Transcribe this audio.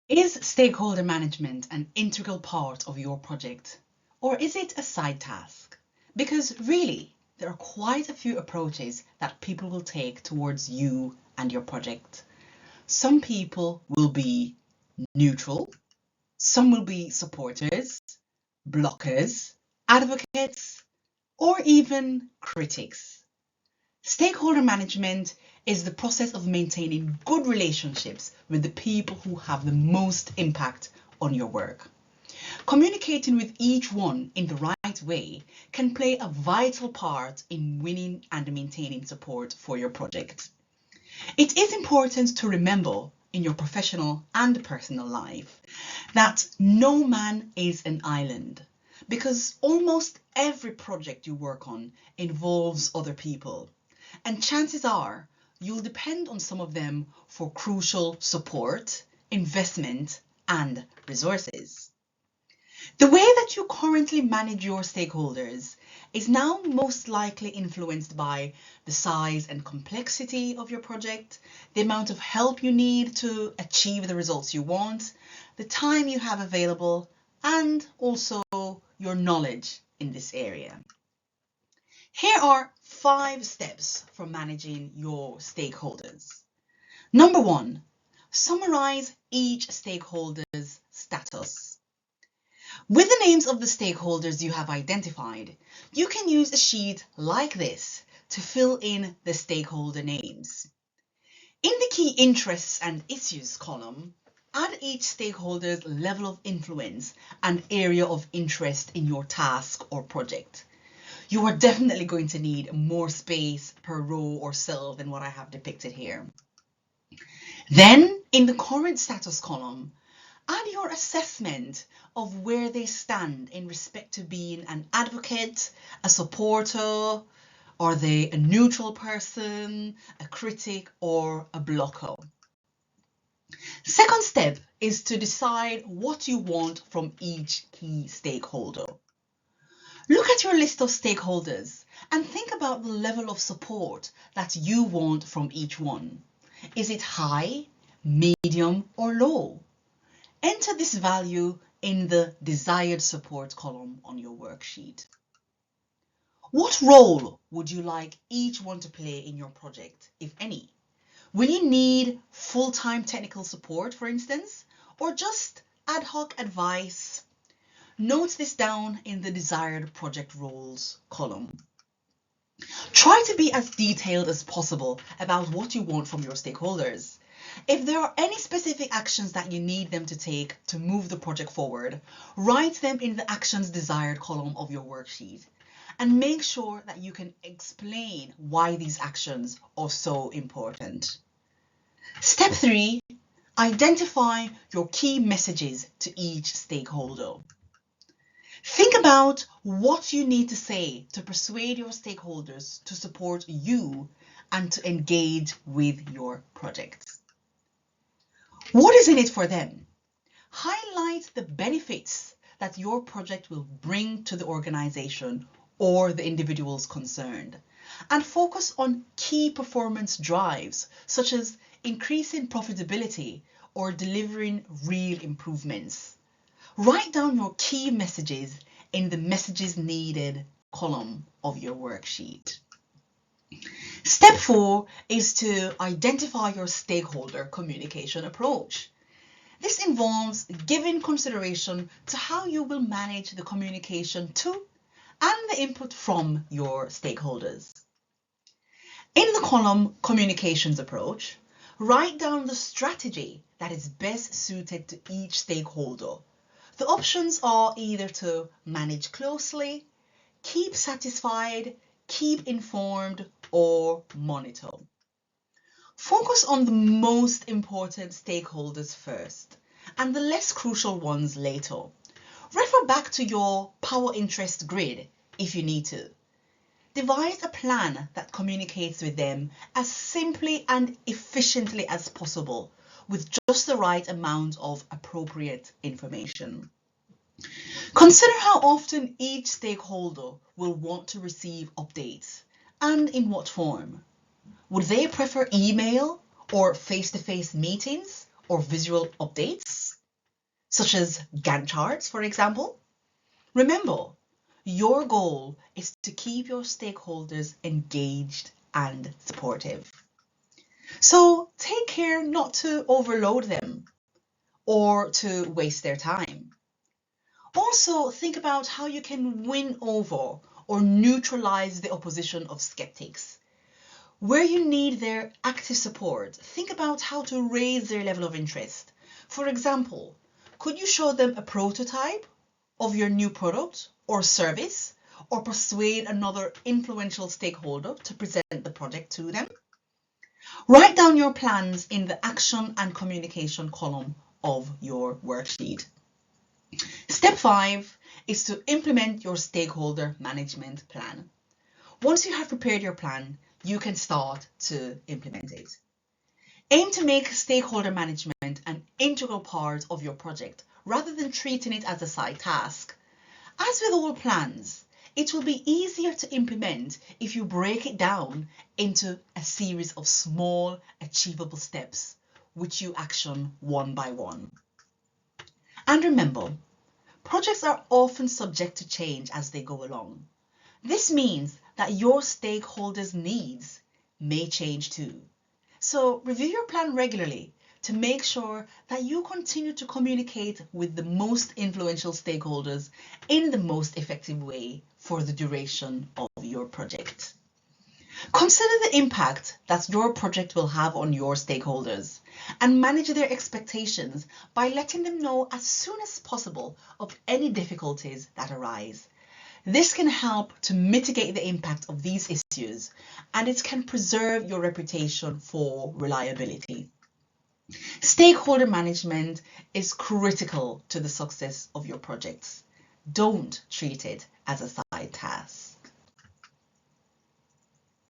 Is stakeholder management an integral part of your project, or is it a side task? Because really, there are quite a few approaches that people will take towards you and your project. Some people will be neutral, some will be supporters, blockers, advocates, or even critics. Stakeholder management is the process of maintaining good relationships with the people who have the most impact on your work. Communicating with each one in the right way can play a vital part in winning and maintaining support for your project. It is important to remember in your professional and personal life that no man is an island, because almost every project you work on involves other people, and chances are you'll depend on some of them for crucial support, investment, and resources. The way that you currently manage your stakeholders is now most likely influenced by the size and complexity of your project, the amount of help you need to achieve the results you want, the time you have available, and also your knowledge in this area. Here are 5 steps for managing your stakeholders. Number 1, summarize each stakeholder's status. With the names of the stakeholders you have identified, you can use a sheet like this to fill in the stakeholder names. In the key interests and issues column, add each stakeholder's level of influence and area of interest in your task or project. You are definitely going to need more space per row or cell than what I have depicted here. Then, in the current status column, add your assessment of where they stand in respect to being an advocate, a supporter, are they a neutral person, a critic, or a blocker. Second step is to decide what you want from each key stakeholder. Look at your list of stakeholders and think about the level of support that you want from each one. Is it high, medium, or low? Enter this value in the desired support column on your worksheet. What role would you like each one to play in your project, if any? Will you need full-time technical support, for instance, or just ad hoc advice? Note this down in the desired project roles column. Try to be as detailed as possible about what you want from your stakeholders. If there are any specific actions that you need them to take to move the project forward, write them in the actions desired column of your worksheet, and make sure that you can explain why these actions are so important. Step 3, identify your key messages to each stakeholder. Think about what you need to say to persuade your stakeholders to support you and to engage with your project. What is in it for them? Highlight the benefits that your project will bring to the organization or the individuals concerned, and focus on key performance drives such as increasing profitability or delivering real improvements. Write down your key messages in the messages needed column of your worksheet. Step 4 is to identify your stakeholder communication approach. This involves giving consideration to how you will manage the communication to and the input from your stakeholders. In the column Communications Approach, write down the strategy that is best suited to each stakeholder. The options are either to manage closely, keep satisfied, keep informed, or monitor. Focus on the most important stakeholders first and the less crucial ones later. Refer back to your power interest grid if you need to. Devise a plan that communicates with them as simply and efficiently as possible, with just the right amount of appropriate information. Consider how often each stakeholder will want to receive updates and in what form. Would they prefer email or face-to-face meetings or visual updates? such as Gantt charts, for example. Remember, your goal is to keep your stakeholders engaged and supportive. So take care not to overload them or to waste their time. Also, think about how you can win over or neutralize the opposition of skeptics. Where you need their active support, think about how to raise their level of interest. For example, could you show them a prototype of your new product or service, or persuade another influential stakeholder to present the project to them? Write down your plans in the action and communication column of your worksheet. Step 5 is to implement your stakeholder management plan. Once you have prepared your plan, you can start to implement it. Aim to make stakeholder management an integral part of your project rather than treating it as a side task. As with all plans, it will be easier to implement if you break it down into a series of small, achievable steps, which you action one by one. And remember, projects are often subject to change as they go along. This means that your stakeholders' needs may change too. So review your plan regularly to make sure that you continue to communicate with the most influential stakeholders in the most effective way for the duration of your project. Consider the impact that your project will have on your stakeholders and manage their expectations by letting them know as soon as possible of any difficulties that arise. This can help to mitigate the impact of these issues, and it can preserve your reputation for reliability. Stakeholder management is critical to the success of your projects. Don't treat it as a side task.